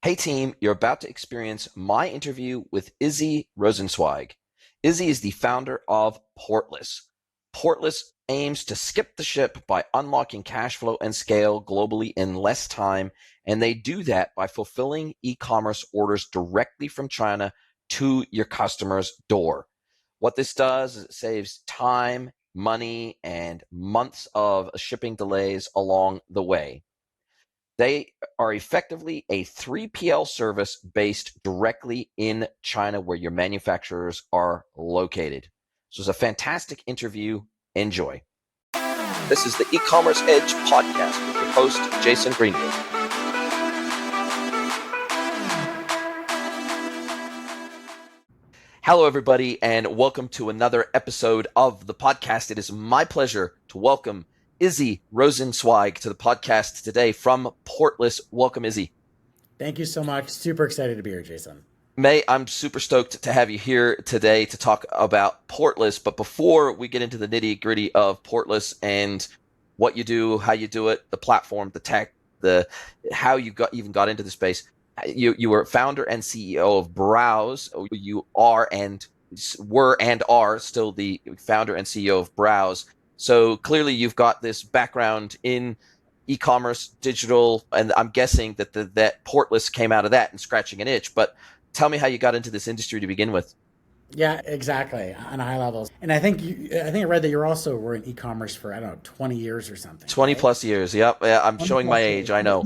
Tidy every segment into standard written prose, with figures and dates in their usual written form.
Hey team, you're about to experience my interview with Izzy Rosenzweig. Izzy is the founder of Portless. Portless aims to skip the ship by unlocking cash flow and scale globally in less time, and they do that by fulfilling e-commerce orders directly from China to your customer's door. What this does is it saves time, money, and months of shipping delays along the way. They are effectively a 3PL service based directly in China where your manufacturers are located. So it's a fantastic interview. Enjoy. This is the E-commerce Edge podcast with your host, Jason Greenwood. Hello, everybody, and welcome to another episode of the podcast. It is my pleasure to welcome Izzy Rosenzweig to the podcast today from Portless. Welcome, Izzy. Thank you so much. Super excited to be here, Jason. I'm super stoked to have you here today to talk about Portless. But before we get into the nitty gritty of Portless and what you do, how you do it, the platform, the tech, the how you got into the space, you were founder and CEO of Browse. You are and were and are still the founder and CEO of Browse. So clearly you've got this background in e-commerce, digital, and I'm guessing that that Portless came out of that and scratching an itch. But tell me how you got into this industry to begin with. Yeah, exactly. On a high level. And I think I read that were in e-commerce for, I don't know, 20 years or something. 20 right? plus years. Yep. Yeah, I'm showing my age. I know.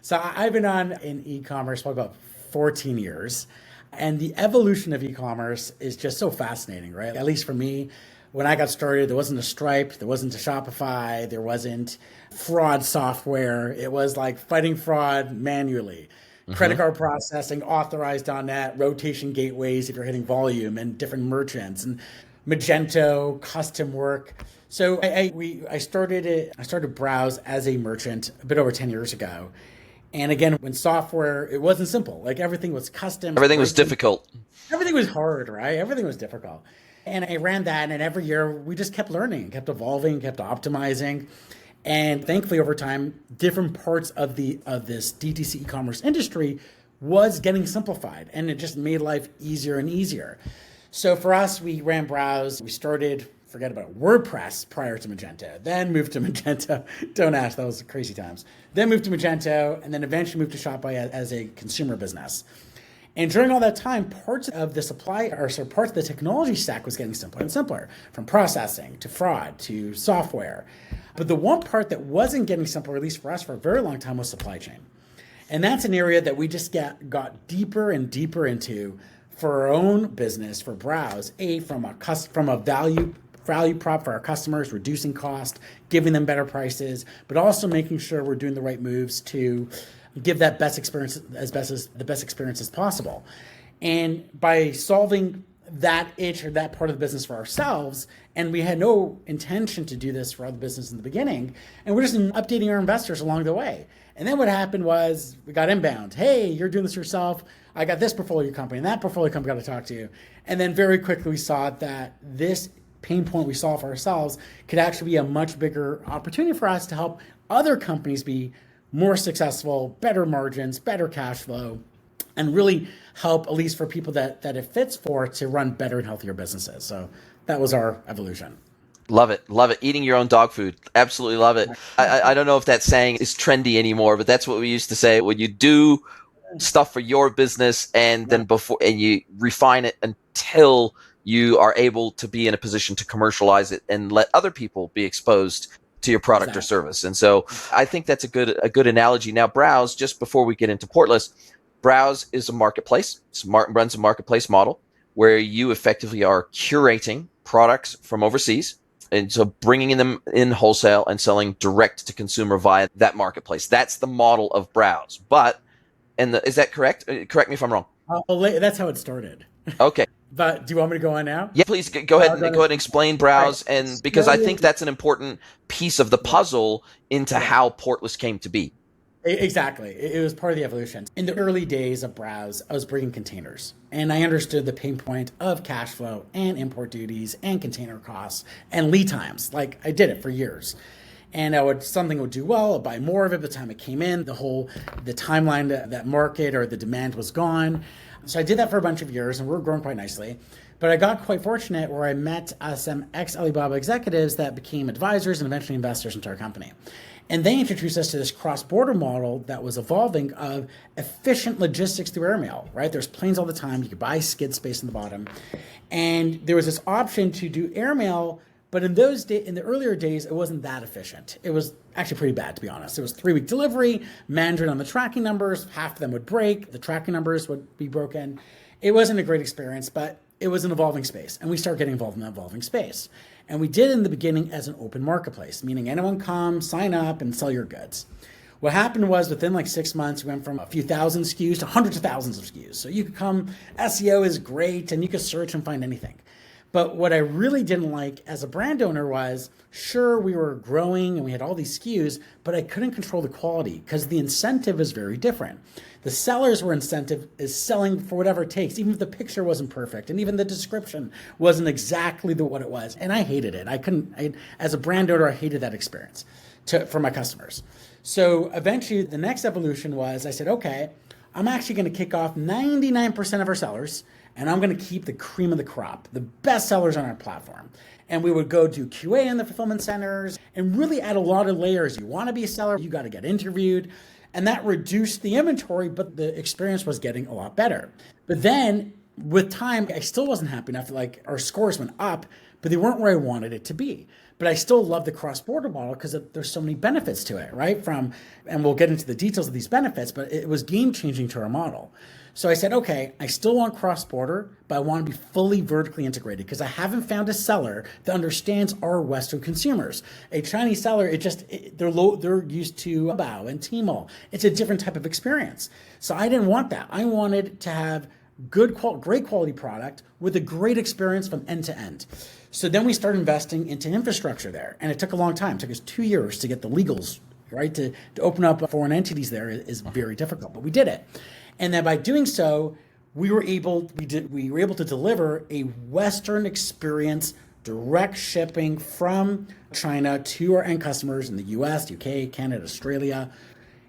So I've been on in e-commerce for about 14 years. And the evolution of e-commerce is just so fascinating, right? At least for me, when I got started, there wasn't a Stripe, there wasn't a Shopify, there wasn't fraud software. It was like fighting fraud manually. Credit card processing, authorized.net, rotation gateways if you're hitting volume, and different merchants, and Magento, custom work. So I started Browse as a merchant a bit over 10 years ago. And again, when software, it wasn't simple. Like everything was custom. Everything was difficult. Everything was hard, right? Everything was difficult. And I ran that, and every year we just kept learning, kept evolving, kept optimizing. And thankfully, over time, different parts of this DTC e-commerce industry was getting simplified, and it just made life easier and easier. So for us, we ran Browse. We started, forget about it, WordPress prior to Magento, then moved to Magento. Don't ask, that was crazy times. Then moved to Magento, and then eventually moved to Shopify as a consumer business. And during all that time, parts of the parts of the technology stack was getting simpler and simpler, from processing to fraud to software. But the one part that wasn't getting simpler, at least for us for a very long time, was supply chain. And that's an area that we just got deeper and deeper into for our own business, for Browse, from a value prop for our customers, reducing cost, giving them better prices, but also making sure we're doing the right moves to give that the best experience as possible. And by solving that itch or that part of the business for ourselves, and we had no intention to do this for other business in the beginning, and we're just updating our investors along the way. And then what happened was we got inbound. Hey, you're doing this yourself. I got this portfolio company and that portfolio company got to talk to you. And then very quickly we saw that this pain point we solved for ourselves could actually be a much bigger opportunity for us to help other companies be more successful, better margins, better cash flow, and really help, at least for people that it fits for, to run better and healthier businesses. So that was our evolution. Love it. Love it. Eating your own dog food. Absolutely love it. I don't know if that saying is trendy anymore, but that's what we used to say. When you do stuff for your business and then you refine it until you are able to be in a position to commercialize it and let other people be exposed to your product or service. And so I think that's a good analogy. Now, Browse, just before we get into Portless, Browse is a marketplace. Runs a marketplace model where you effectively are curating products from overseas, and so bringing them in wholesale and selling direct to consumer via that marketplace. That's the model of Browse. Is that correct? Correct me if I'm wrong. That's how it started. Okay. But do you want me to go on now? Yeah, please go ahead and explain Browse, right. And because I think that's an important piece of the puzzle into how Portless came to be. Exactly. It was part of the evolution. In the early days of Browse, I was bringing containers, and I understood the pain point of cash flow and import duties and container costs and lead times. Like, I did it for years. And something would do well, I'd buy more of it by the time it came in. The timeline, that market or the demand was gone. So I did that for a bunch of years, and we were growing quite nicely. But I got quite fortunate where I met some ex-Alibaba executives that became advisors and eventually investors into our company. And they introduced us to this cross-border model that was evolving of efficient logistics through airmail, right? There's planes all the time. You could buy skid space in the bottom. And there was this option to do airmail, but in the earlier days, it wasn't that efficient. It was actually pretty bad, to be honest. It was 3-week delivery, mandarin on the tracking numbers. Half of them would break. The tracking numbers would be broken. It wasn't a great experience, but it was an evolving space. And we started getting involved in that evolving space. And we did in the beginning as an open marketplace, meaning anyone come, sign up, and sell your goods. What happened was within like 6 months, we went from a few thousand SKUs to hundreds of thousands of SKUs. So you could come, SEO is great, and you could search and find anything. But what I really didn't like as a brand owner was, sure, we were growing and we had all these SKUs, but I couldn't control the quality because the incentive is very different. The sellers were incentive is selling for whatever it takes, even if the picture wasn't perfect and even the description wasn't exactly what it was. And I hated it. As a brand owner, I hated that experience for my customers. So eventually the next evolution was I said, okay, I'm actually going to kick off 99% of our sellers, and I'm going to keep the cream of the crop, the best sellers on our platform. And we would go do QA in the fulfillment centers and really add a lot of layers. You want to be a seller, you got to get interviewed. And that reduced the inventory, but the experience was getting a lot better. But then with time, I still wasn't happy enough. Like our scores went up, but they weren't where I wanted it to be. But I still love the cross-border model because there's so many benefits to it, right? And we'll get into the details of these benefits, but it was game-changing to our model. So I said, okay, I still want cross-border, but I want to be fully vertically integrated because I haven't found a seller that understands our Western consumers. A Chinese seller, they're used to Bao and Tmall. It's a different type of experience. So I didn't want that. I wanted to have great quality product with a great experience from end to end. So then we started investing into infrastructure there, and it took a long time. It took us 2 years to get the legals, right? To open up foreign entities there is very difficult, but we did it. And then by doing so, we were able to deliver a Western experience, direct shipping from China to our end customers in the US, UK, Canada, Australia.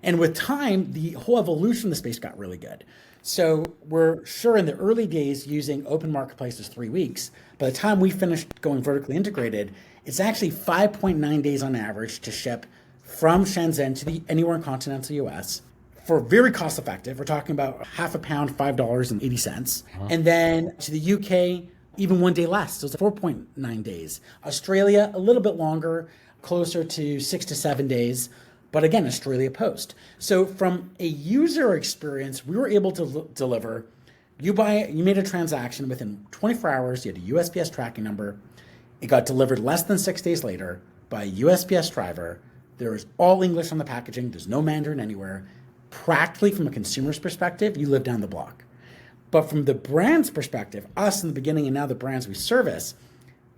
And with time, the whole evolution of the space got really good. So we're sure in the early days using open marketplace was 3 weeks. By the time we finished going vertically integrated, it's actually 5.9 days on average to ship from Shenzhen to anywhere in continental US. For very cost effective, we're talking about half a pound, $5.80. And then to the UK, even 1 day less. So it's 4.9 days. Australia, a little bit longer, closer to 6 to 7 days. But again, Australia Post. So from a user experience, we were able to deliver. You made a transaction within 24 hours. You had a USPS tracking number. It got delivered less than 6 days later by a USPS driver. There is all English on the packaging. There's no Mandarin anywhere. Practically, from a consumer's perspective, you live down the block. But from the brand's perspective, us in the beginning and now the brands we service,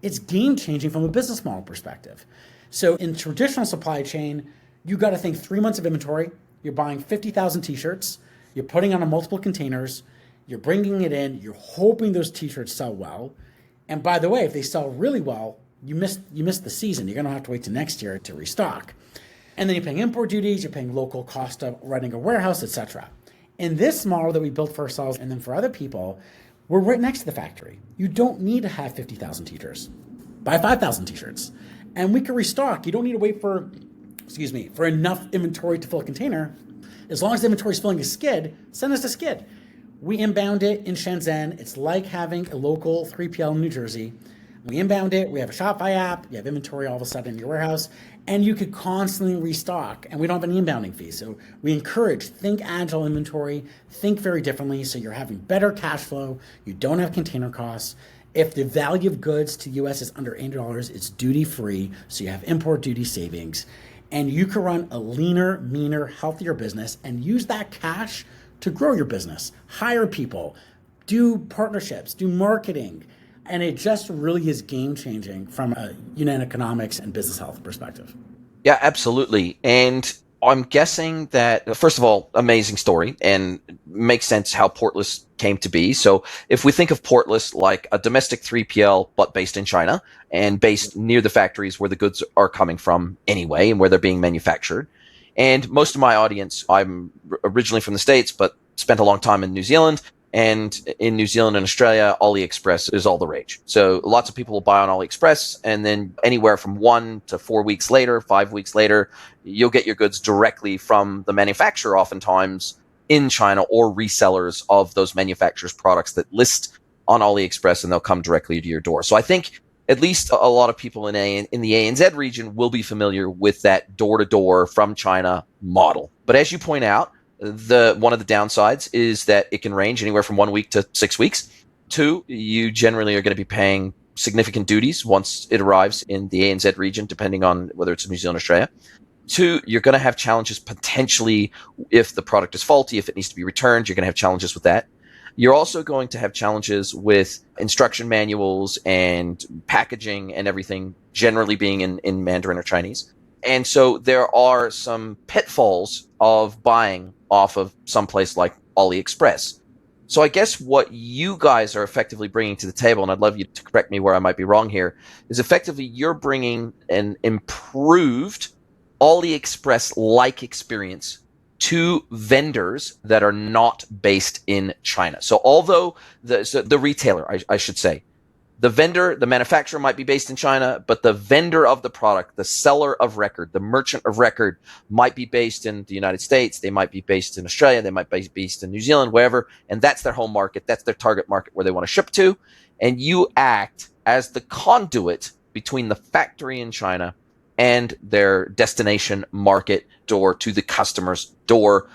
it's game changing from a business model perspective. So in traditional supply chain, you got to think 3 months of inventory. You're buying 50,000 t-shirts. You're putting on multiple containers. You're bringing it in. You're hoping those t-shirts sell well. And by the way, if they sell really well, you missed the season. You're going to have to wait to next year to restock. And then you're paying import duties. You're paying local cost of running a warehouse, etc. In this model that we built for ourselves and then for other people, we're right next to the factory. You don't need to have 50,000 t-shirts. Buy 5,000 t-shirts. And we can restock. You don't need to wait for enough inventory to fill a container. As long as the inventory is filling a skid, send us a skid. We inbound it in Shenzhen. It's like having a local 3PL in New Jersey. We inbound it. We have a Shopify app. You have inventory all of a sudden in your warehouse, and you could constantly restock, and we don't have any inbounding fees. So we encourage, think agile inventory, think very differently so you're having better cash flow. You don't have container costs. If the value of goods to US is under $80, it's duty free. So you have import duty savings, and you can run a leaner, meaner, healthier business and use that cash to grow your business, hire people, do partnerships, do marketing. And it just really is game changing from a unit economics and business health perspective. Yeah, absolutely. And I'm guessing that, first of all, amazing story, and makes sense how Portless came to be. So if we think of Portless like a domestic 3PL, but based in China and based near the factories where the goods are coming from anyway and where they're being manufactured. And most of my audience, I'm originally from the States, but spent a long time in New Zealand. And in New Zealand and Australia, AliExpress is all the rage. So lots of people will buy on AliExpress, and then anywhere from 1 to 4 weeks later, 5 weeks later, you'll get your goods directly from the manufacturer, oftentimes in China, or resellers of those manufacturers' products that list on AliExpress, and they'll come directly to your door. So I think at least a lot of people in the ANZ region will be familiar with that door-to-door from China model. But as you point out, one of the downsides is that it can range anywhere from 1 week to 6 weeks. Two, you generally are going to be paying significant duties once it arrives in the ANZ region, depending on whether it's New Zealand or Australia. Two, you're going to have challenges potentially if the product is faulty, if it needs to be returned, you're going to have challenges with that. You're also going to have challenges with instruction manuals and packaging and everything generally being in Mandarin or Chinese. And so there are some pitfalls of buying off of someplace like AliExpress. So I guess what you guys are effectively bringing to the table, and I'd love you to correct me where I might be wrong here, is effectively you're bringing an improved AliExpress-like experience to vendors that are not based in China. So although the retailer, I should say, the vendor, the manufacturer might be based in China, but the vendor of the product, the seller of record, the merchant of record might be based in the United States. They might be based in Australia. They might be based in New Zealand, wherever. And that's their home market. That's their target market where they want to ship to. And you act as the conduit between the factory in China and their destination market door to the customer's door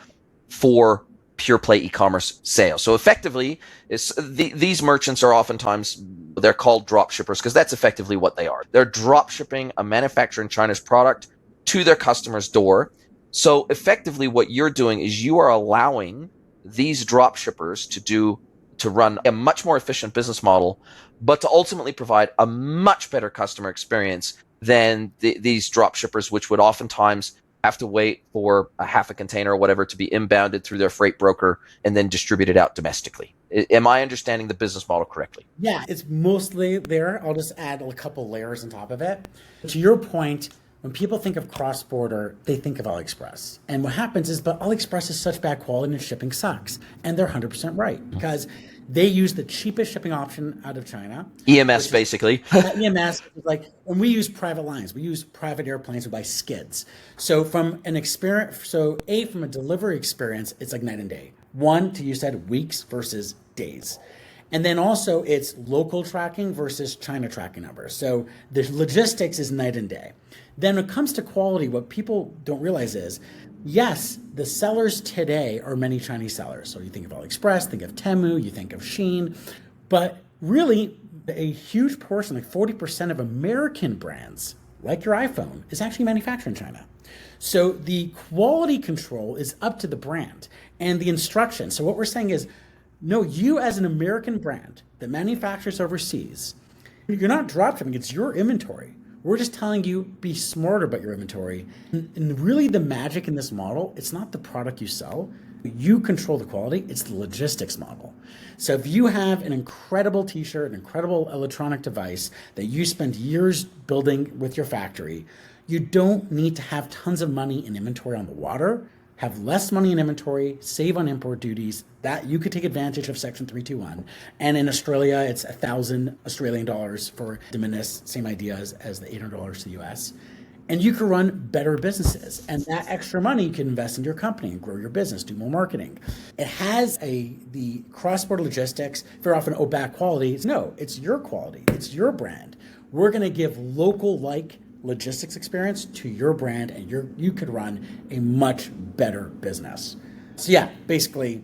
for pure play e-commerce sales. So effectively, these merchants are oftentimes, they're called drop shippers because that's effectively what they are. They're drop shipping a manufacturer in China's product to their customer's door. So effectively what you're doing is you are allowing these drop shippers to run a much more efficient business model, but to ultimately provide a much better customer experience than these drop shippers, which would oftentimes have to wait for a half a container or whatever to be inbounded through their freight broker and then distributed out domestically. Am I understanding the business model correctly? Yeah, it's mostly there. I'll just add a couple layers on top of it. To your point, when people think of cross-border, they think of AliExpress. And what happens is, but AliExpress is such bad quality and shipping sucks. And they're 100% right because they use the cheapest shipping option out of China. EMS, basically. EMS, when we use private lines, we use private airplanes, we buy skids. So from an experience, from a delivery experience, it's like night and day. One, you said weeks versus days. And then also it's local tracking versus China tracking numbers. So the logistics is night and day. Then when it comes to quality, what people don't realize is, yes, the sellers today are many Chinese sellers. So you think of AliExpress, think of Temu, you think of Shein, but really a huge portion, like 40% of American brands, like your iPhone, is actually manufactured in China. So the quality control is up to the brand and the instructions. So what we're saying is, no, you as an American brand that manufactures overseas, you're not drop shipping, it's your inventory. We're just telling you, be smarter about your inventory. And really the magic in this model, it's not the product you sell. You control the quality, it's the logistics model. So if you have an incredible t-shirt, an incredible electronic device that you spend years building with your factory, you don't need to have tons of money in inventory on the water. Have less money in inventory, save on import duties, that you could take advantage of Section 321. And in Australia, it's 1,000 Australian dollars for de minimis, same idea as the $800 to the US. And you can run better businesses. And that extra money you can invest in your company and grow your business, do more marketing. It has the cross-border logistics, very often, bad quality. It's your quality, it's your brand. We're gonna give local-like logistics experience to your brand, and you could run a much better business. So yeah, basically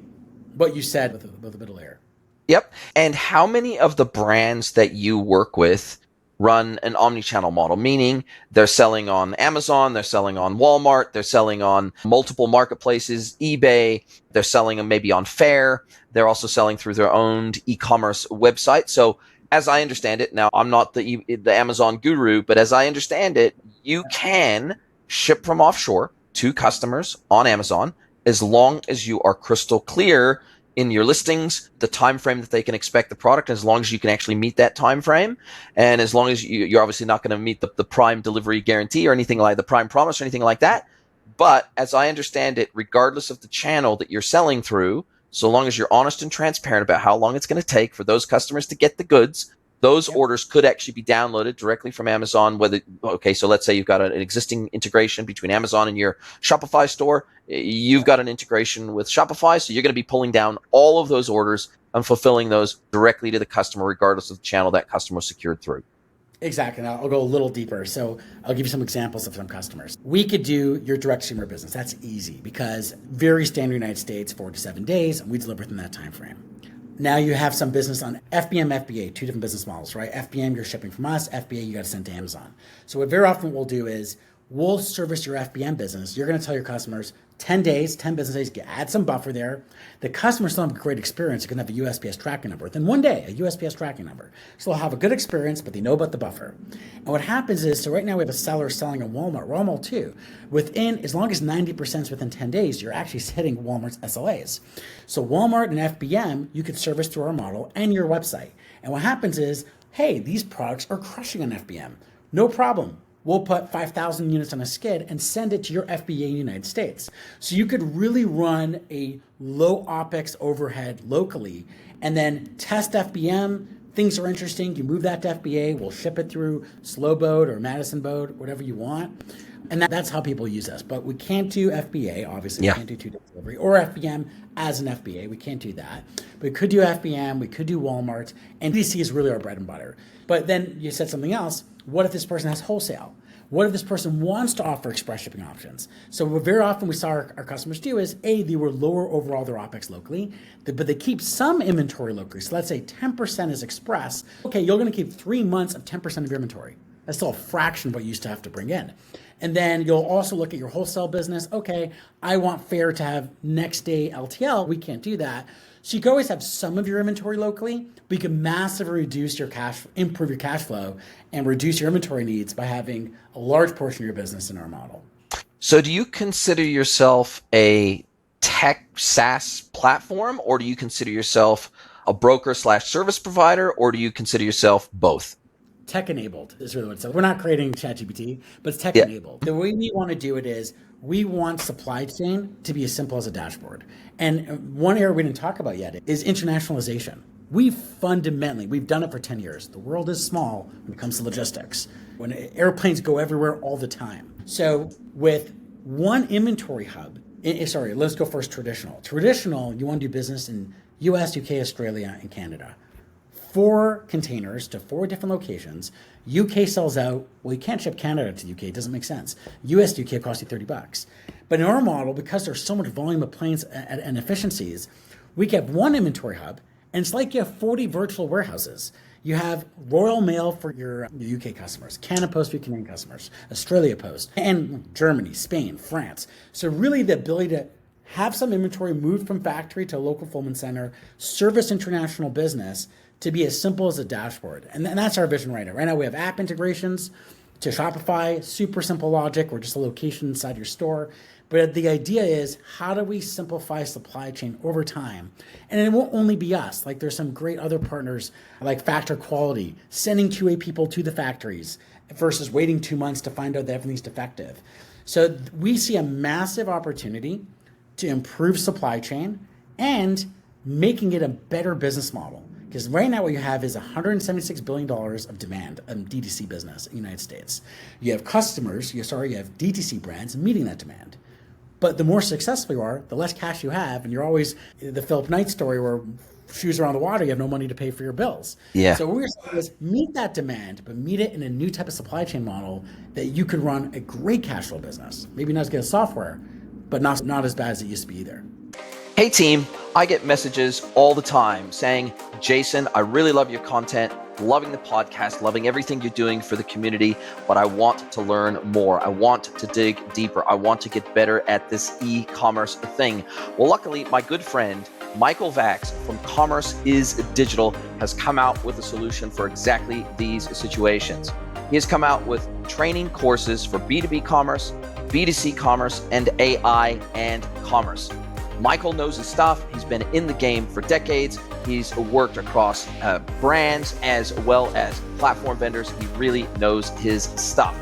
what you said with a bit of layer. Yep. And how many of the brands that you work with run an omni-channel model, meaning they're selling on Amazon, they're selling on Walmart, they're selling on multiple marketplaces, eBay, they're selling maybe on Faire, they're also selling through their own e-commerce website. So as I understand it, now I'm not the Amazon guru, but as I understand it, you can ship from offshore to customers on Amazon, as long as you are crystal clear in your listings, the time frame that they can expect the product, as long as you can actually meet that time frame, and as long as you're obviously not going to meet the prime delivery guarantee or anything like the prime promise or anything like that. But as I understand it, regardless of the channel that you're selling through, so long as you're honest and transparent about how long it's going to take for those customers to get the goods, those orders could actually be downloaded directly from Amazon. So let's say you've got an existing integration between Amazon and your Shopify store. You've got an integration with Shopify, so you're going to be pulling down all of those orders and fulfilling those directly to the customer, regardless of the channel that customer was secured through. Exactly. And I'll go a little deeper. So I'll give you some examples of some customers. We could do your direct consumer business. That's easy because very standard United States, 4 to 7 days, and we deliver within that time frame. Now you have some business on FBM, FBA, two different business models, right? FBM, you're shipping from us. FBA, you got to send to Amazon. So what very often we'll do is we'll service your FBM business. You're going to tell your customers 10 days, 10 business days, add some buffer there. The customers still have a great experience. You can have a USPS tracking number. Within 1 day, a USPS tracking number. So they'll have a good experience, but they know about the buffer. And what happens is, so right now we have a seller selling at Walmart too. As long as 90% is within 10 days, you're actually hitting Walmart's SLAs. So Walmart and FBM, you could service through our model and your website. And what happens is, hey, these products are crushing on FBM. No problem. We'll put 5,000 units on a skid and send it to your FBA in the United States. So you could really run a low OPEX overhead locally and then test FBM. Things are interesting. You move that to FBA. We'll ship it through Slow Boat or Madison Boat, whatever you want. And that's how people use us. But we can't do FBA, obviously. We can't do 2-day delivery or FBM as an FBA. We can't do that. But we could do FBM. We could do Walmart. And DC is really our bread and butter. But then you said something else. What if this person has wholesale? What if this person wants to offer express shipping options? So what very often we saw our customers do is, they were lower overall their OPEX locally, but they keep some inventory locally. So let's say 10% is express. Okay, you're going to keep 3 months of 10% of your inventory. That's still a fraction of what you used to have to bring in. And then you'll also look at your wholesale business. Okay, I want fair to have next day LTL. We can't do that. So you can always have some of your inventory locally, but you can massively reduce improve your cash flow and reduce your inventory needs by having a large portion of your business in our model. So do you consider yourself a tech SaaS platform, or do you consider yourself a broker/service provider, or do you consider yourself both? Tech-enabled is really what it's. We're not creating ChatGPT, but it's tech-enabled. The way we want to do it is we want supply chain to be as simple as a dashboard. And one area we didn't talk about yet is internationalization. We've done it for 10 years. The world is small when it comes to logistics. When airplanes go everywhere all the time. So with one inventory hub, let's go first traditional. Traditional, you want to do business in US, UK, Australia, and Canada. 4 containers to 4 different locations. UK sells out. Well, you can't ship Canada to UK. It doesn't make sense. US to UK costs you $30. But in our model, because there's so much volume of planes and efficiencies, we get one inventory hub, and it's like you have 40 virtual warehouses. You have Royal Mail for your UK customers, Canada Post for your Canadian customers, Australia Post, and Germany, Spain, France. So really the ability to have some inventory moved from factory to a local fulfillment center, service international business, to be as simple as a dashboard. And that's our vision right now. Right now we have app integrations to Shopify, super simple logic, or just a location inside your store. But the idea is, how do we simplify supply chain over time? And it won't only be us. Like there's some great other partners like Factor Quality, sending QA people to the factories versus waiting 2 months to find out that everything's defective. So we see a massive opportunity to improve supply chain and making it a better business model. Because right now what you have is $176 billion of demand in DTC business in the United States. You have customers, you have DTC brands meeting that demand. But the more successful you are, the less cash you have, and you're always the Philip Knight story where shoes are on the water, you have no money to pay for your bills. Yeah. So what we're saying is meet that demand, but meet it in a new type of supply chain model that you could run a great cash flow business. Maybe not as good as software, but not as bad as it used to be either. Hey team, I get messages all the time saying, Jason, I really love your content, loving the podcast, loving everything you're doing for the community, but I want to learn more. I want to dig deeper. I want to get better at this e-commerce thing. Well, luckily, my good friend, Michael Vax from Commerce is Digital has come out with a solution for exactly these situations. He has come out with training courses for B2B commerce, B2C commerce, and AI and commerce. Michael knows his stuff. He's been in the game for decades. He's worked across brands as well as platform vendors. He really knows his stuff.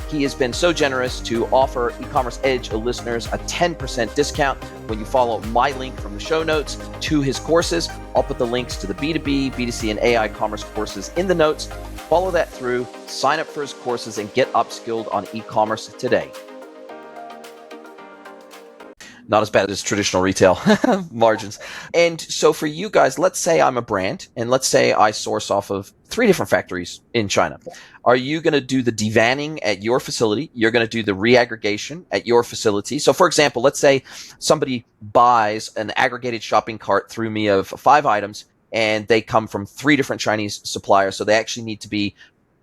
He has been so generous to offer E-commerce Edge listeners a 10% discount when you follow my link from the show notes to his courses. I'll put the links to the B2B, B2C, and AI commerce courses in the notes. Follow that through, sign up for his courses, and get upskilled on e-commerce today. Not as bad as traditional retail margins. And so for you guys, let's say I'm a brand and let's say I source off of 3 different factories in China. Are you going to do the devanning at your facility? You're going to do the reaggregation at your facility. So for example, let's say somebody buys an aggregated shopping cart through me of 5 items and they come from 3 different Chinese suppliers. So they actually need to be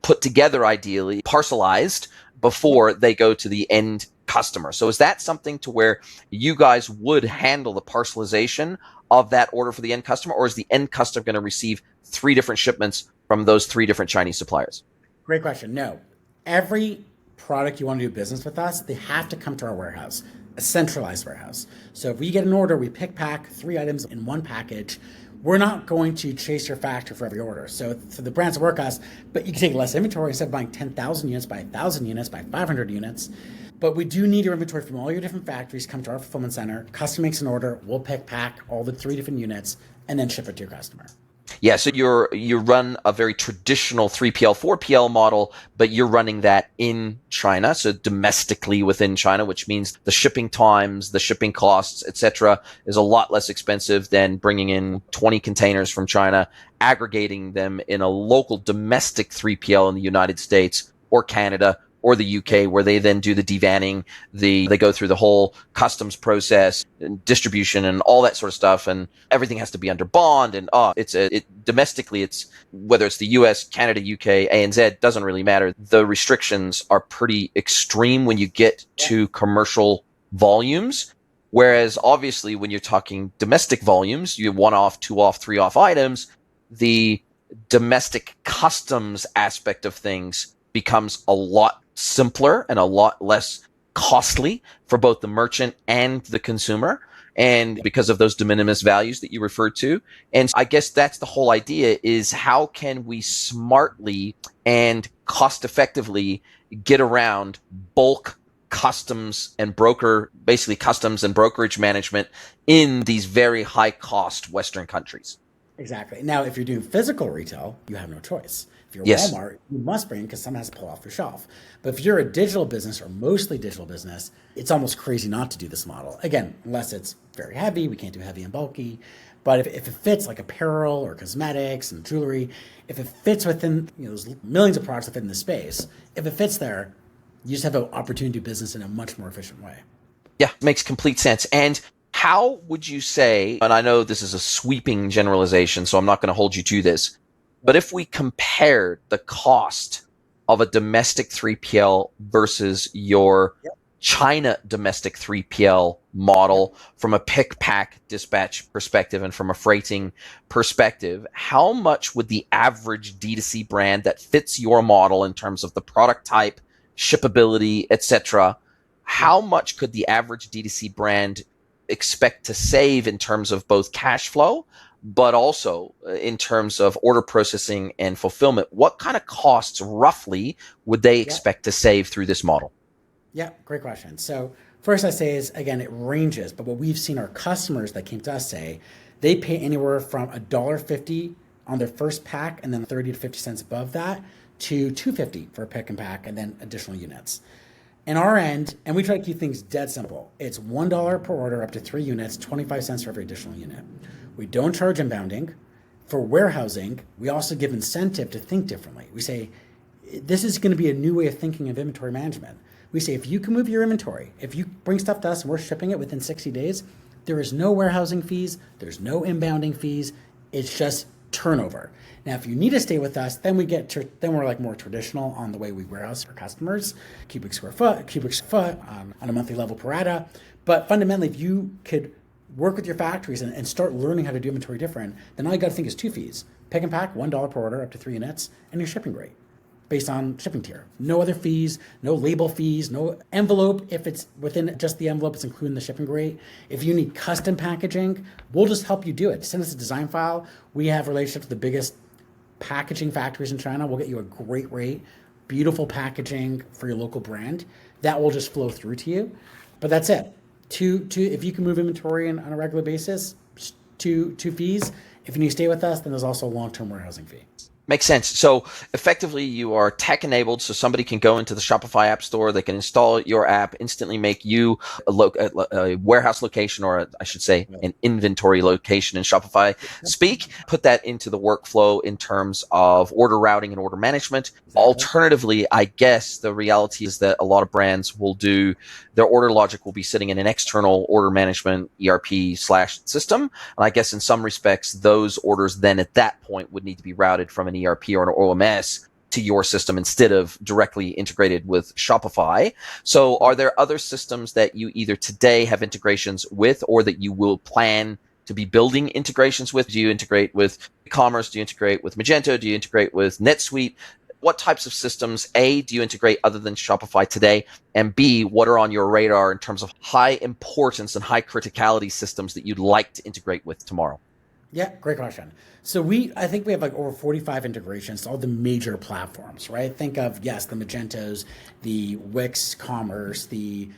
put together, ideally parcelized before they go to the end customer. So is that something to where you guys would handle the parcelization of that order for the end customer, or is the end customer going to receive 3 different shipments from those 3 different Chinese suppliers? Great question. No. Every product you want to do business with us, they have to come to our warehouse, a centralized warehouse. So if we get an order, we pick pack 3 items in one package. We're not going to chase your factory for every order. So for the brands that work us, but you can take less inventory. Instead of buying 10,000 units, buy 1,000 units, buy 500 units. But we do need your inventory from all your different factories. Come to our fulfillment center. Customer makes an order. We'll pick pack all the 3 different units and then ship it to your customer. Yeah, so you run a very traditional 3PL, 4PL model, but you're running that in China, so domestically within China, which means the shipping times, the shipping costs, etc., is a lot less expensive than bringing in 20 containers from China, aggregating them in a local domestic 3PL in the United States or Canada or the UK, where they then do the devanning, they go through the whole customs process, and distribution, and all that sort of stuff, and everything has to be under bond. And domestically, it's whether it's the US, Canada, UK, ANZ, doesn't really matter. The restrictions are pretty extreme when you get to commercial volumes. Whereas obviously, when you're talking domestic volumes, you 1 off, 2 off, 3 off items, the domestic customs aspect of things becomes a lot simpler and a lot less costly for both the merchant and the consumer, and because of those de minimis values that you referred to. And I guess that's the whole idea, is how can we smartly and cost effectively get around bulk customs and customs and brokerage management in these very high cost Western countries. Exactly. Now, if you're doing physical retail, you have no choice. If you're Walmart, you must bring, because someone has to pull off your shelf. But if you're a digital business or mostly digital business, it's almost crazy not to do this model. Again, unless it's very heavy, we can't do heavy and bulky. But if it fits like apparel or cosmetics and jewelry, if it fits within those millions of products that fit in the space, if it fits there, you just have an opportunity to do business in a much more efficient way. Yeah, makes complete sense. And how would you say, and I know this is a sweeping generalization, so I'm not going to hold you to this, but if we compared the cost of a domestic 3PL versus your China domestic 3PL model from a pick, pack, dispatch perspective and from a freighting perspective, how much would the average D2C brand that fits your model in terms of the product type, shippability, etc., how much could the average D2C brand expect to save in terms of both cash flow, but also in terms of order processing and fulfillment? What kind of costs roughly would they expect to save through this model? Yeah, great question. So first I say is, again, it ranges, but what we've seen our customers that came to us say, they pay anywhere from $1.50 on their first pack and then 30 to 50 cents above that to $2.50 for a pick and pack and then additional units. In our end, and we try to keep things dead simple, it's $1 per order up to 3 units, 25 cents for every additional unit. We don't charge inbounding. For warehousing, we also give incentive to think differently. We say, this is going to be a new way of thinking of inventory management. We say, if you can move your inventory, if you bring stuff to us and we're shipping it within 60 days, there is no warehousing fees, there's no inbounding fees, it's just turnover. Now, if you need to stay with us, then we're like more traditional on the way we warehouse for customers, cubic square foot on a monthly level per rata. But fundamentally, if you could work with your factories and start learning how to do inventory different, then all you got to think is 2 fees. Pick and pack, $1 per order up to 3 units, and your shipping rate. based on shipping tier. No other fees, no label fees, no envelope. If it's within just the envelope, it's including the shipping rate. If you need custom packaging, we'll just help you do it. Send us a design file. We have relationships with the biggest packaging factories in China. We'll get you a great rate, beautiful packaging for your local brand. That will just flow through to you. But that's it. If you can move inventory on a regular basis, two fees. If you need to stay with us, then there's also a long-term warehousing fee. Makes sense. So effectively, you are tech enabled, so somebody can go into the Shopify app store, they can install your app, instantly make you a warehouse location, or I should say an inventory location in Shopify speak, put that into the workflow in terms of order routing and order management. Exactly. Alternatively, I guess the reality is that a lot of brands will do their order logic will be sitting in an external order management ERP/system. And I guess in some respects, those orders then at that point would need to be routed from an ERP or an OMS to your system instead of directly integrated with Shopify. So are there other systems that you either today have integrations with or that you will plan to be building integrations with? Do you integrate with Ecommerce? Do you integrate with Magento? Do you integrate with NetSuite? What types of systems, A, do you integrate other than Shopify today? And B, what are on your radar in terms of high importance and high criticality systems that you'd like to integrate with tomorrow? Yeah, great question. So I think we have like over 45 integrations to all the major platforms, right? Think of, yes, the Magentos, the Wix Commerce,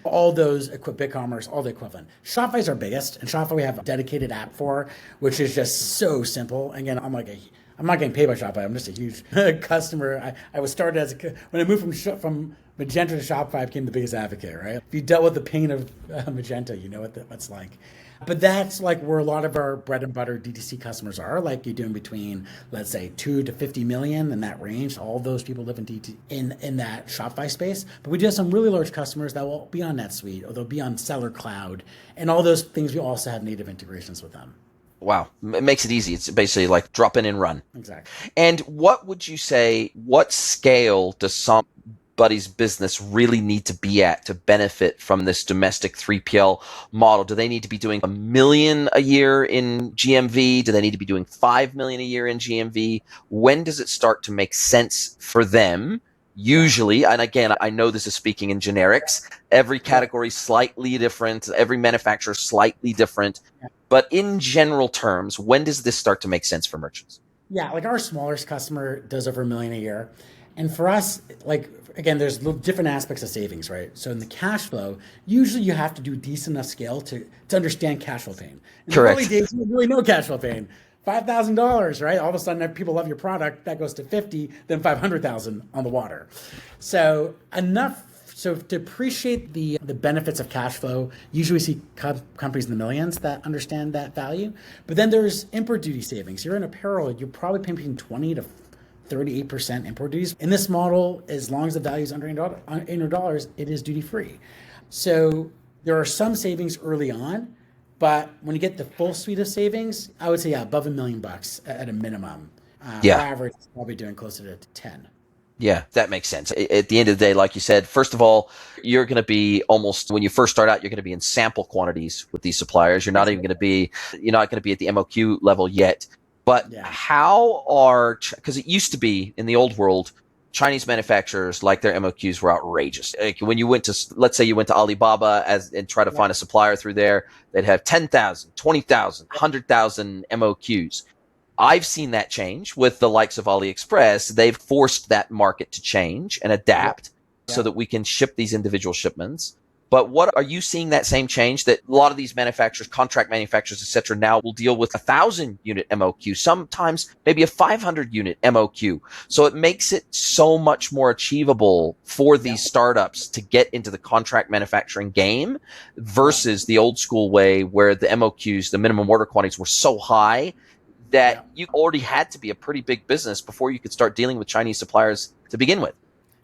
all those BigCommerce, all the equivalent. Shopify's our biggest, and Shopify we have a dedicated app for, which is just so simple. Again, I'm not getting paid by Shopify. I'm just a huge customer. I was started when I moved from Magento to Shopify, I became the biggest advocate, right? If you dealt with the pain of Magento, you know what that's like. But that's like where a lot of our bread and butter DTC customers are. Like you're doing between, let's say, 2 to 50 million in that range. All those people live in that Shopify space. But we do have some really large customers that will be on NetSuite or they'll be on Seller Cloud. And all those things, we also have native integrations with them. Wow. It makes it easy. It's basically like drop in and run. Exactly. And what would you say, what scale does somebody's business really need to be at to benefit from this domestic 3PL model? Do they need to be doing $1 million a year in GMV? Do they need to be doing $5 million a year in GMV? When does it start to make sense for them? Usually, and again, I know this is speaking in generics, every category is slightly different, every manufacturer is slightly different. But in general terms, when does this start to make sense for merchants? Yeah, like our smallest customer does over $1 million a year. And for us, like, again, there's different aspects of savings, right? So in the cash flow, usually you have to do decent enough scale to understand cash flow pain. In Correct. the early days, you really know cash flow pain. $5,000, right? All of a sudden, if people love your product, that goes to 50, then 500,000 on the water. So to appreciate the benefits of cash flow, usually we see companies in the millions that understand that value. But then there's import duty savings. You're in apparel, you're probably paying between 20 to 38% import duties. In this model, as long as the value is under $800, it is duty free. So there are some savings early on, but when you get the full suite of savings, I would say above $1 million at a minimum. Our average is probably doing closer to 10. Yeah, that makes sense. At the end of the day, like you said, first of all, you're going to be almost, when you first start out, you're going to be in sample quantities with these suppliers. You're not even going to be, you're not going to be at the MOQ level yet. But because it used to be in the old world, Chinese manufacturers, like their MOQs were outrageous. Like when you went to, let's say you went to Alibaba and try to find a supplier through there, they'd have 10,000, 20,000, 100,000 MOQs. I've seen that change with the likes of AliExpress. They've forced that market to change and adapt so that we can ship these individual shipments. But what are you seeing that same change that a lot of these manufacturers, contract manufacturers, et cetera, now will deal with 1,000 unit MOQ, sometimes maybe a 500 unit MOQ. So it makes it so much more achievable for these startups to get into the contract manufacturing game versus the old school way where the MOQs, the minimum order quantities, were so high that you already had to be a pretty big business before you could start dealing with Chinese suppliers to begin with.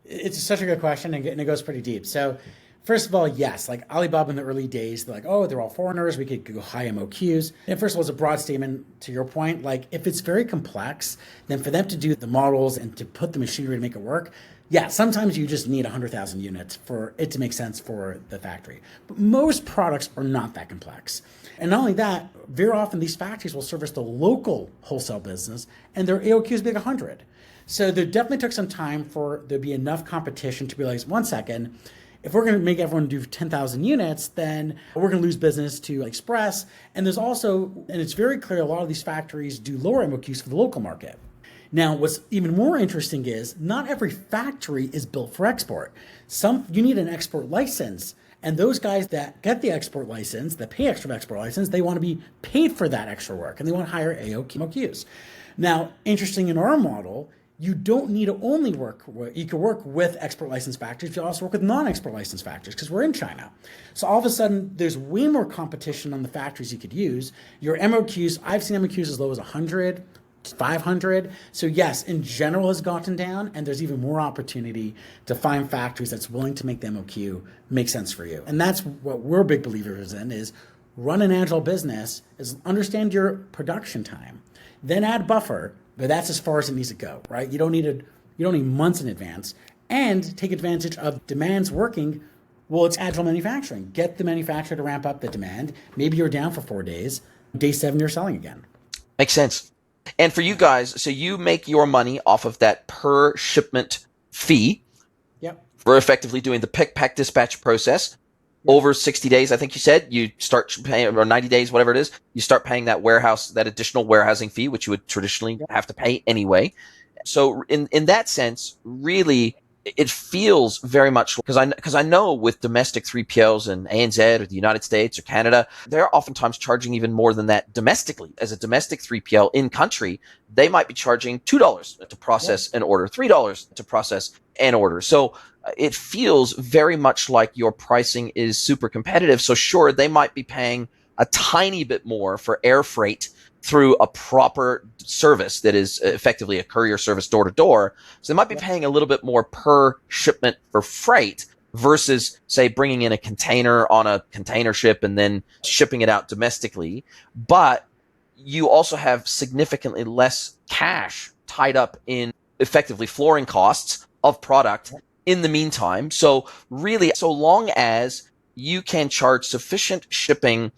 It's such a good question, and it goes pretty deep. So first of all, yes, like Alibaba in the early days, they're like, oh, they're all foreigners. We could go high MOQs. And first of all, it's a broad statement to your point. Like if it's very complex, then for them to do the models and to put the machinery to make it work, Yeah, sometimes you just need 100,000 units for it to make sense for the factory. But most products are not that complex. And not only that, very often these factories will service the local wholesale business and their AOQs be like 100. So there definitely took some time for there to be enough competition to realize, one second, if we're going to make everyone do 10,000 units, then we're going to lose business to Express. And there's also, and it's very clear, a lot of these factories do lower MOQs for the local market. Now, what's even more interesting is not every factory is built for export. You need an export license. And those guys that get the export license, that pay extra export license, they want to be paid for that extra work and they want higher AOQs. Now, interesting in our model, you don't need to only you can work with export license factories, you also work with non-export license factories because we're in China. So all of a sudden, there's way more competition on the factories you could use. Your MOQs, I've seen MOQs as low as 100, 500. So yes, in general has gotten down, and there's even more opportunity to find factories that's willing to make the MOQ make sense for you. And that's what we're big believers in is run an agile business, is understand your production time, then add buffer, but that's as far as it needs to go, right? You don't need months in advance, and take advantage of demands working. Well, it's agile manufacturing. Get the manufacturer to ramp up the demand. Maybe you're down for 4 days. Day 7, you're selling again. Makes sense. And for you guys, so you make your money off of that per shipment fee. Yep. For effectively doing the pick, pack, dispatch process. Over 60 days, I think you said, you start paying, or 90 days, whatever it is, you start paying that additional warehousing fee, which you would traditionally have to pay anyway. So in that sense, really, it feels very much, because I know with domestic 3PLs in ANZ or the United States or Canada, they're oftentimes charging even more than that domestically. As a domestic 3PL in country, they might be charging $2 to process an order, $3 to process an order. So it feels very much like your pricing is super competitive. So sure, they might be paying a tiny bit more for air freight through a proper service that is effectively a courier service door to door. So they might be paying a little bit more per shipment for freight versus, say, bringing in a container on a container ship and then shipping it out domestically. But you also have significantly less cash tied up in effectively flooring costs of product in the meantime. So really, so long as you can charge sufficient shipping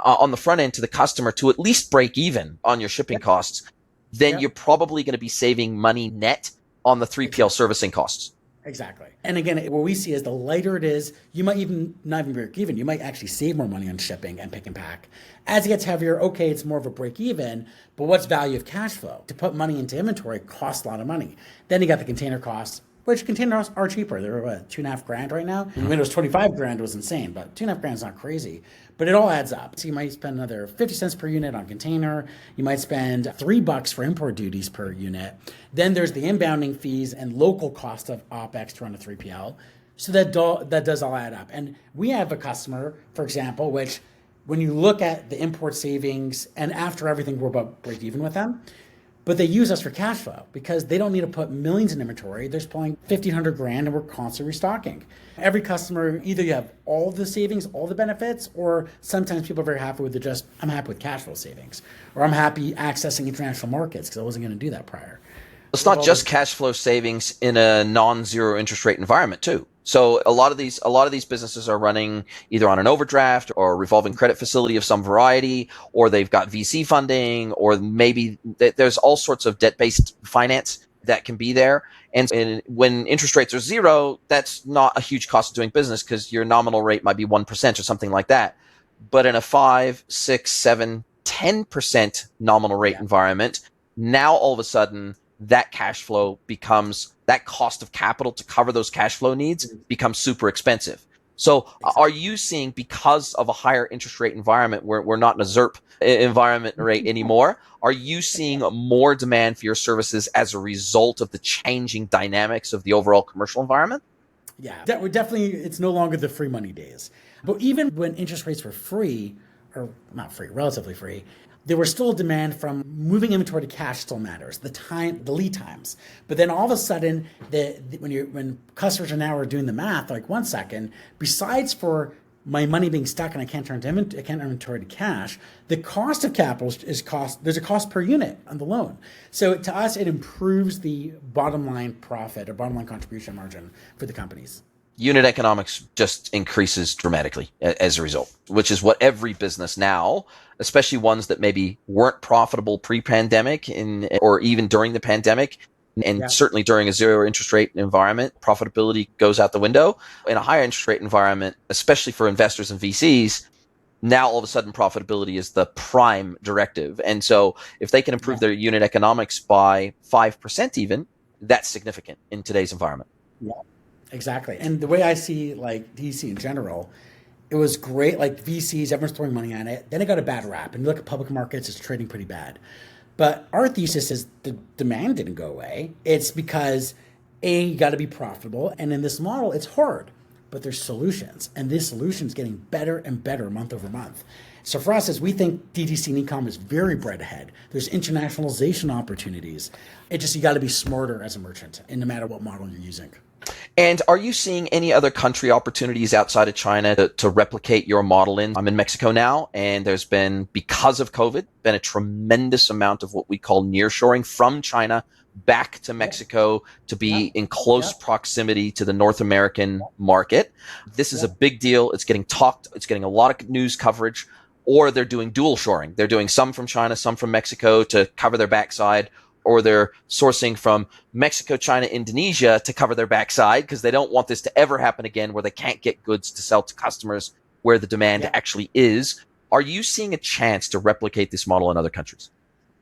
on the front end to the customer to at least break even on your shipping costs, then you're probably going to be saving money net on the 3PL servicing costs. Exactly. And again, what we see is the lighter it is, you might not even break even. You might actually save more money on shipping and pick and pack. As it gets heavier, okay, it's more of a break even, but what's value of cash flow? To put money into inventory costs a lot of money. Then you got the container costs, which containers are cheaper. They're what, $2.5 right now? When it was $25 it was insane, but $2.5 is not crazy. But it all adds up. So you might spend another 50 cents per unit on container. You might spend $3 for import duties per unit. Then there's the inbounding fees and local cost of OpEx to run a 3PL. So that does all add up. And we have a customer, for example, which when you look at the import savings and after everything, we're about break even with them. But they use us for cash flow because they don't need to put millions in inventory. They're pulling $1,500 and we're constantly restocking. Every customer, either you have all the savings, all the benefits, or sometimes people are very happy with I'm happy with cash flow savings, or I'm happy accessing international markets because I wasn't going to do that prior. It's not just cash flow savings in a non-zero interest rate environment too. So a lot of these businesses are running either on an overdraft or a revolving credit facility of some variety, or they've got VC funding, or maybe there's all sorts of debt-based finance that can be there. And when interest rates are zero, that's not a huge cost of doing business because your nominal rate might be 1% or something like that. But in a 5, 6, 7, 10% nominal rate environment, now all of a sudden that cash flow becomes, that cost of capital to cover those cash flow needs becomes super expensive. So are you seeing, because of a higher interest rate environment, we're not in a ZERP environment rate anymore, are you seeing more demand for your services as a result of the changing dynamics of the overall commercial environment? Yeah, we're definitely, it's no longer the free money days. But even when interest rates were free, or not free, relatively free, there was still a demand from moving inventory to cash still matters, the lead times. But then all of a sudden, when customers are now doing the math, like 1 second, besides for my money being stuck and I can't turn inventory to cash, the cost of capital is cost. There's a cost per unit on the loan. So to us, it improves the bottom line profit or bottom line contribution margin for the companies. Unit economics just increases dramatically as a result, which is what every business now, especially ones that maybe weren't profitable pre-pandemic or even during the pandemic, and certainly during a zero interest rate environment, profitability goes out the window. In a higher interest rate environment, especially for investors and VCs, now all of a sudden profitability is the prime directive. And so if they can improve their unit economics by 5% even, that's significant in today's environment. Yeah. Exactly. And the way I see like DC in general, it was great. Like VCs, everyone's throwing money on it. Then it got a bad rap. And you look at public markets, it's trading pretty bad. But our thesis is the demand didn't go away. It's because you got to be profitable. And in this model, it's hard, but there's solutions. And this solution is getting better and better month over month. So for us, as we think DTC and e-com is very bright ahead, there's internationalization opportunities. It just, you got to be smarter as a merchant, and no matter what model you're using. And are you seeing any other country opportunities outside of China to replicate your model in? I'm in Mexico now, and there's been, because of COVID, been a tremendous amount of what we call nearshoring from China back to Mexico to be in close proximity to the North American market. This is a big deal. It's getting talked. It's getting a lot of news coverage. Or they're doing dual shoring. They're doing some from China, some from Mexico to cover their backside, or they're sourcing from Mexico, China, Indonesia to cover their backside because they don't want this to ever happen again where they can't get goods to sell to customers where the demand actually is. Are you seeing a chance to replicate this model in other countries?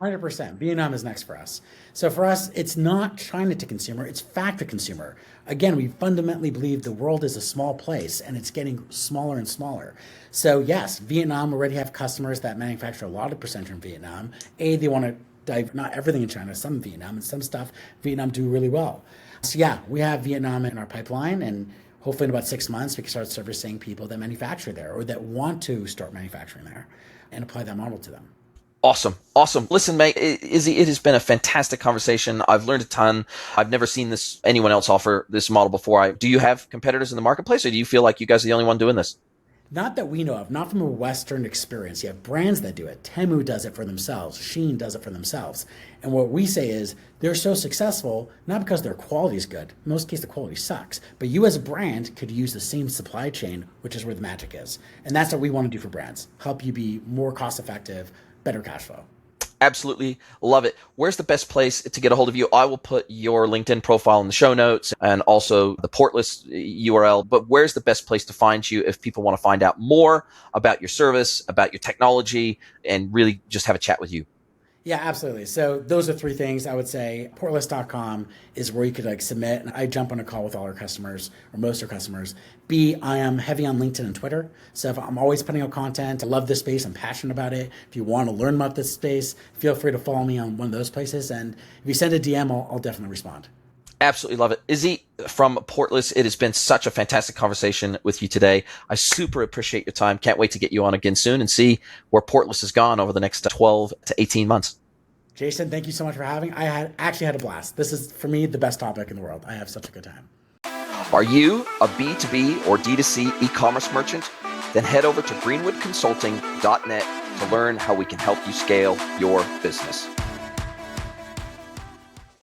100%. Vietnam is next for us. So for us, it's not China to consumer, it's factory consumer. Again, we fundamentally believe the world is a small place and it's getting smaller and smaller. So yes, Vietnam already have customers that manufacture a lot of percentage in Vietnam. They want to dive, not everything in China, some in Vietnam, and some stuff Vietnam do really well. So yeah, we have Vietnam in our pipeline, and hopefully in about 6 months, we can start servicing people that manufacture there or that want to start manufacturing there and apply that model to them. Awesome. Listen, mate, Izzy, it has been a fantastic conversation. I've learned a ton. I've never seen anyone else offer this model before. Do you have competitors in the marketplace, or do you feel like you guys are the only one doing this? Not that we know of, not from a Western experience. You have brands that do it. Temu does it for themselves. Shein does it for themselves. And what we say is they're so successful, not because their quality is good. In most cases, the quality sucks. But you as a brand could use the same supply chain, which is where the magic is. And that's what we want to do for brands. Help you be more cost effective, better cash flow. Absolutely love it. Where's the best place to get a hold of you? I will put your LinkedIn profile in the show notes and also the Portless URL. But where's the best place to find you if people want to find out more about your service, about your technology, and really just have a chat with you? Yeah, absolutely. So those are 3 things I would say. Portless.com is where you could submit. And I jump on a call with all our customers or most of our customers. B, I am heavy on LinkedIn and Twitter. So if I'm always putting out content. I love this space. I'm passionate about it. If you want to learn about this space, feel free to follow me on one of those places. And if you send a DM, I'll definitely respond. Absolutely love it. Izzy from Portless, it has been such a fantastic conversation with you today. I super appreciate your time. Can't wait to get you on again soon and see where Portless has gone over the next 12 to 18 months. Jason, thank you so much for having. I actually had a blast. This is, for me, the best topic in the world. I have such a good time. Are you a B2B or D2C e-commerce merchant? Then head over to greenwoodconsulting.net to learn how we can help you scale your business.